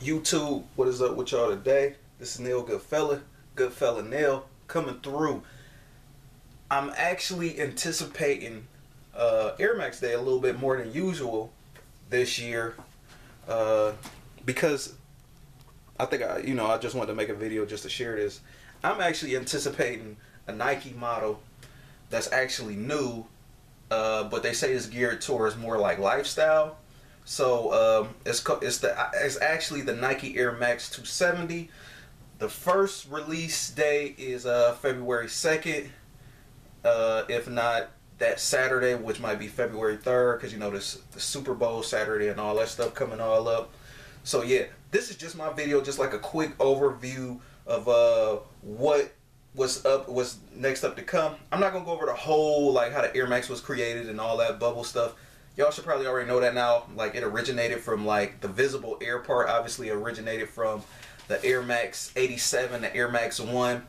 YouTube, what is up with y'all today? This is Neil Goodfella Neil coming through. I'm actually anticipating Air Max Day a little bit more than usual this year because I think I just wanted to make a video just to share this. I'm actually anticipating a Nike model that's actually new, but they say it's geared towards more like lifestyle. So it's actually the Nike Air Max 270. The first release day is February 2nd. If not that Saturday, which might be February 3rd, because the Super Bowl Saturday and all that stuff coming all up. So yeah, this is just my video, just like a quick overview of what's next up to come. I'm not gonna go over the whole like how the Air Max was created and all that bubble stuff. Y'all should probably already know that now. Like, it originated from like the visible air part. Obviously originated from the Air Max 87, the Air Max 1 in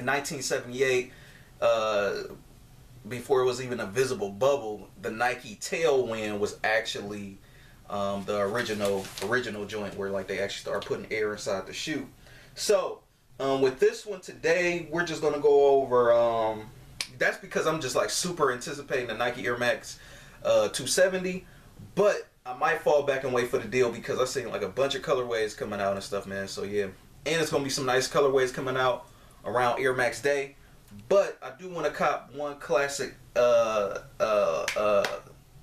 1978. Before it was even a visible bubble, the Nike Tailwind was actually the original joint where like they actually started putting air inside the shoe. So with this one today, we're just gonna go over that's because I'm just like super anticipating the Nike Air Max 270, but I might fall back and wait for the deal because I've seen like a bunch of colorways coming out and stuff, man. So yeah, and it's gonna be some nice colorways coming out around Air Max Day. But I do want to cop one classic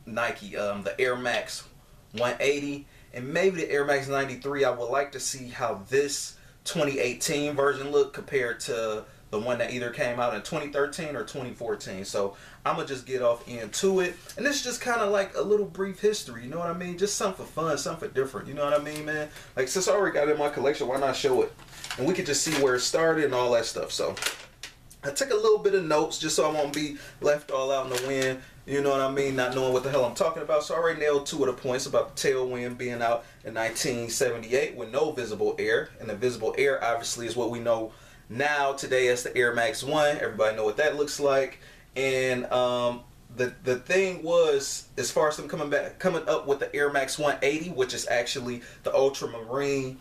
Nike, the Air Max 180 and maybe the Air Max 93. I would like to see how this 2018 version look compared to the one that either came out in 2013 or 2014. So I'm gonna just get off into it, and this is just kind of like a little brief history, you know what I mean? Just something for fun, something for different, you know what I mean, man? Like, since I already got it in my collection, why not show it? And we could just see where it started and all that stuff. So I took a little bit of notes just so I won't be left all out in the wind, you know what I mean, not knowing what the hell I'm talking about. So I already nailed two of the points about the Tailwind being out in 1978 with no visible air, and the visible air obviously is what we know now today as the Air Max 1. Everybody know what that looks like. And the thing was, as far as them coming up with the Air Max 180, which is actually the ultramarine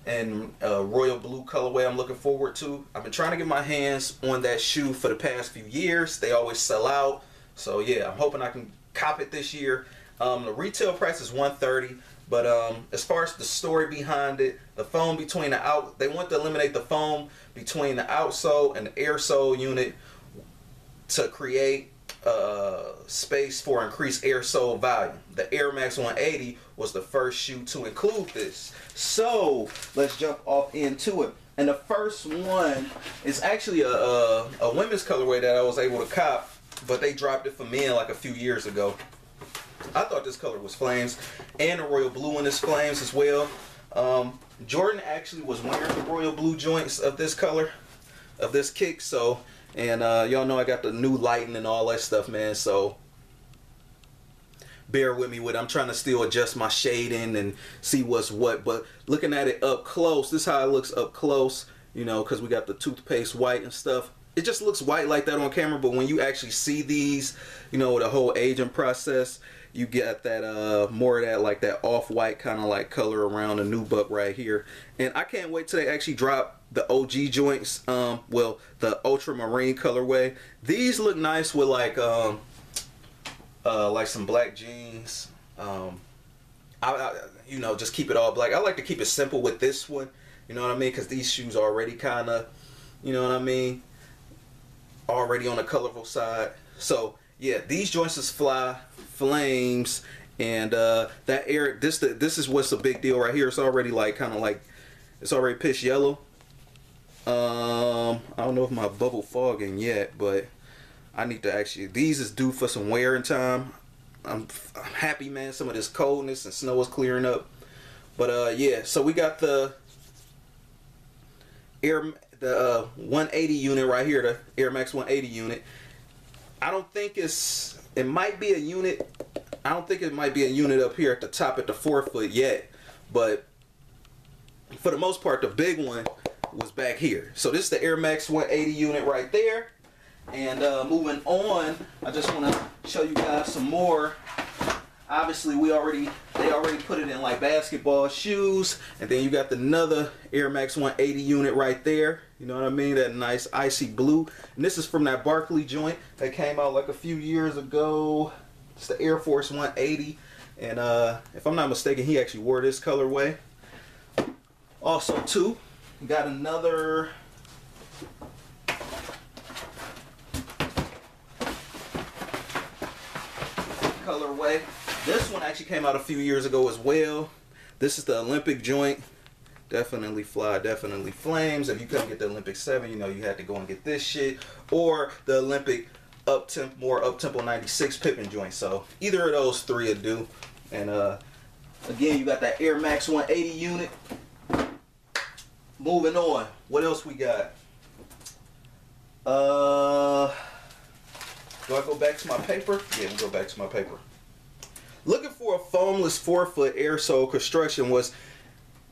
and royal blue colorway I'm looking forward to. I've been trying to get my hands on that shoe for the past few years. They always sell out. So yeah, I'm hoping I can cop it this year. The retail price is $130, but as far as the story behind it, the foam between they want to eliminate the foam between the outsole and the air sole unit to create space for increased air sole volume. The Air Max 180 was the first shoe to include this. So let's jump off into it. And the first one is actually a women's colorway that I was able to cop, but they dropped it for men like a few years ago. I thought this color was flames, and the royal blue one is flames as well. Jordan actually was wearing the royal blue joints of this color, of this kick. So, and y'all know I got the new lighting and all that stuff, man. So bear with me with it. I'm trying to still adjust my shading and see what's what. But looking at it up close, this is how it looks up close, you know, because we got the toothpaste white and stuff. It just looks white like that on camera, but when you actually see these, you know, the whole aging process, you get that more of that like that off-white kind of like color around the nubuck right here. And I can't wait till they actually drop the OG joints, well, the ultramarine colorway. These look nice with like some black jeans. You know, just keep it all black. I like to keep it simple with this one, you know what I mean, because these shoes are already kind of, you know what I mean, already on the colorful side. So yeah, these joints is flames, and that air, this is what's a big deal right here. It's already like kind of like, it's already pitch yellow. I don't know if my bubble fogging yet, but I need to actually, these is due for some wear and time. I'm happy, man, some of this coldness and snow is clearing up. But yeah, so we got the 180 unit right here, the Air Max 180 unit. I don't think it might be a unit. I don't think it might be a unit up here at the top at the forefoot yet, but for the most part, the big one was back here. So this is the Air Max 180 unit right there. And moving on, I just want to show you guys some more Obviously, they already put it in like basketball shoes, and then you got another Air Max 180 unit right there. You know what I mean? That nice icy blue. And this is from that Barkley joint that came out like a few years ago. It's the Air Force 180, and if I'm not mistaken, he actually wore this colorway. Also, too, you got another. Colorway. This one actually came out a few years ago as well. This is the Olympic joint. Definitely fly, definitely flames. If you couldn't get the Olympic 7, you know you had to go and get this shit. Or the Olympic more up-tempo 96 Pippin joint. So either of those three will do. And again, you got that Air Max 180 unit. Moving on. What else we got? Do I go back to my paper? Yeah, we'll go back to my paper. Looking for a foamless forefoot air sole construction was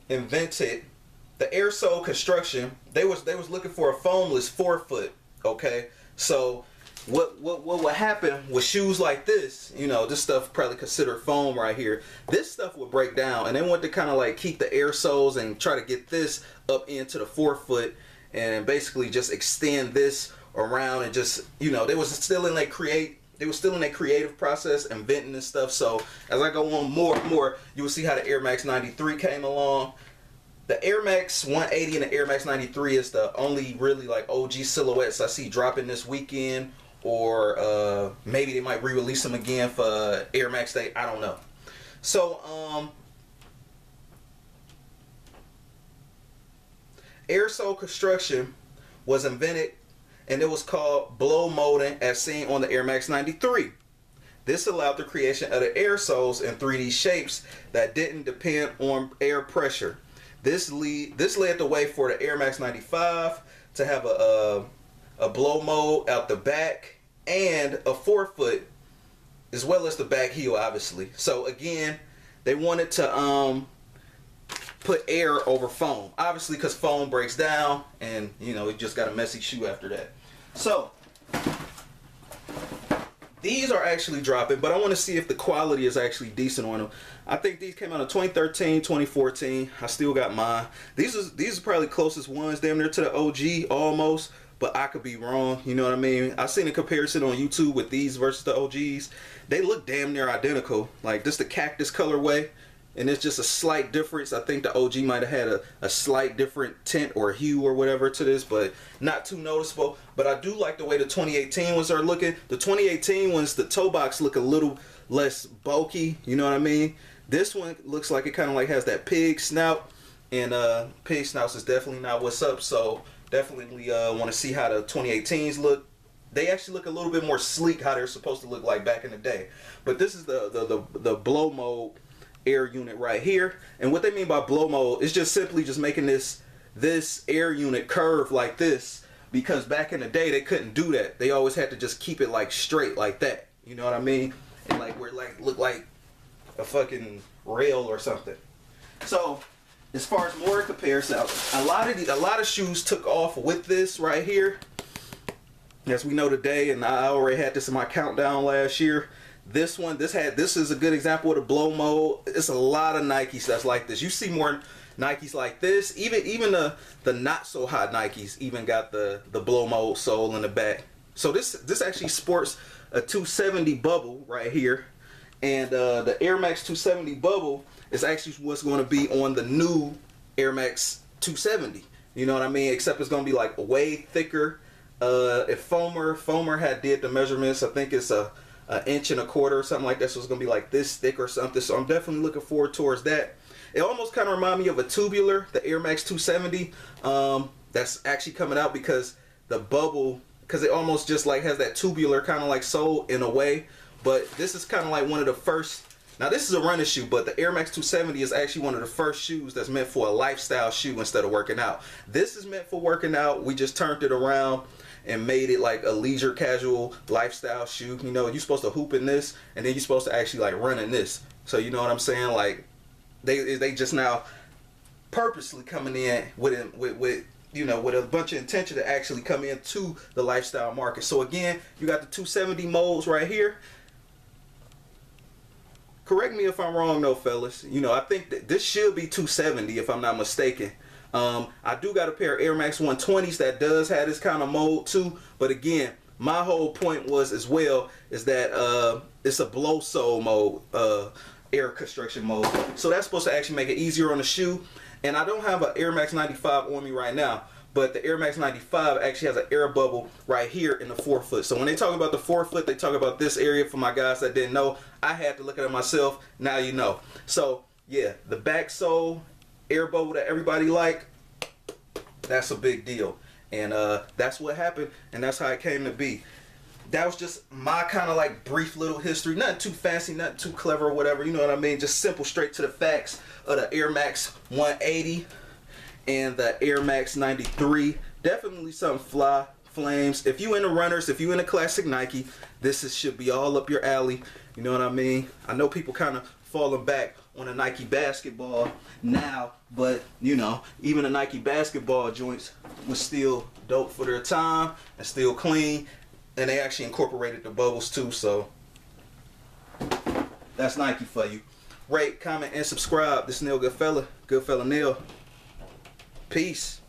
invented. The air sole construction, they was looking for a foamless forefoot. Okay, so what would happen with shoes like this? You know, this stuff probably considered foam right here. This stuff would break down, and they want to kind of like keep the air soles and try to get this up into the forefoot and basically just extend this around and just, you know, they was still in their creative process, inventing this stuff. So as I go on more, you will see how the Air Max 93 came along. The Air Max 180 and the Air Max 93 is the only really like OG silhouettes I see dropping this weekend, or maybe they might re-release them again for Air Max Day. I don't know. So air sole construction was invented, and it was called blow molding, as seen on the Air Max 93. This allowed the creation of the air soles in 3D shapes that didn't depend on air pressure. This led the way for the Air Max 95 to have a blow mold out the back and a forefoot, as well as the back heel, obviously. So again, they wanted to put air over foam, obviously, because foam breaks down, and you know, it just got a messy shoe after that. So these are actually dropping, but I want to see if the quality is actually decent on them. I think these came out in 2013, 2014. I still got mine. These are probably closest ones, damn near to the OG almost, but I could be wrong. You know what I mean? I've seen a comparison on YouTube with these versus the OGs. They look damn near identical. Like this, the cactus colorway, and it's just a slight difference. I think the OG might have had a slight different tint or hue or whatever to this, but not too noticeable. But I do like the way the 2018 ones are looking. The 2018 ones, the toe box look a little less bulky, you know what I mean? This one looks like it kind of like has that pig snout, and pig snouts is definitely not what's up. So definitely want to see how the 2018s look. They actually look a little bit more sleek, how they're supposed to look like back in the day. But this is the blow mold air unit right here, and what they mean by blow mold is just simply just making this air unit curve like this, because back in the day they couldn't do that. They always had to just keep it like straight like that, you know what I mean? And like where it like look like a fucking rail or something. So as far as more comparison, a lot of shoes took off with this right here, as we know today, and I already had this in my countdown last year. This one, this is a good example of the blow mold. It's a lot of Nikes that's like this. You see more Nikes like this. Even the not so hot Nikes even got the blow mold sole in the back. So this actually sports a 270 bubble right here, and the Air Max 270 bubble is actually what's going to be on the new Air Max 270. You know what I mean? Except it's going to be like way thicker. If Foamer had did the measurements, I think it's an inch and a quarter or something like that, so it's gonna be like this thick or something. So I'm definitely looking forward towards that. It almost kind of reminds me of a tubular, the Air Max 270, that's actually coming out, because the bubble, because it almost just like has that tubular kind of like sole in a way. But this is kind of like one of the first. Now this is a running shoe, but the Air Max 270 is actually one of the first shoes that's meant for a lifestyle shoe instead of working out. This is meant for working out. We just turned it around and made it like a leisure casual lifestyle shoe. You know, you're supposed to hoop in this, and then you're supposed to actually like run in this. So you know what I'm saying? Like they just now purposely coming in with you know, with a bunch of intention to actually come into the lifestyle market. So again, you got the 270 molds right here. correct me if I'm wrong though, fellas. You know, I think that this should be 270 if I'm not mistaken. I do got a pair of Air Max 120s that does have this kind of mold too. But again, my whole point was as well is that it's a blow sole mode, air construction mode. So that's supposed to actually make it easier on the shoe. And I don't have an Air Max 95 on me right now, but the Air Max 95 actually has an air bubble right here in the forefoot. So when they talk about the forefoot, they talk about this area. For my guys that didn't know, I had to look at it myself. Now you know. So yeah, the back sole air bubble that everybody like, that's a big deal. And that's what happened, and that's how it came to be. That was just my kind of like brief little history. Nothing too fancy, nothing too clever or whatever. You know what I mean? Just simple, straight to the facts of the Air Max 180 and the Air Max 93. Definitely something fly, flames. If you into runners, if you into classic Nike, should be all up your alley. You know what I mean? I know people kind of falling back on a Nike basketball now, but you know, even the Nike basketball joints was still dope for their time and still clean, and they actually incorporated the bubbles too. So that's Nike for you. Rate, comment, and subscribe. This is Neil Goodfella, Goodfella Neil. Peace.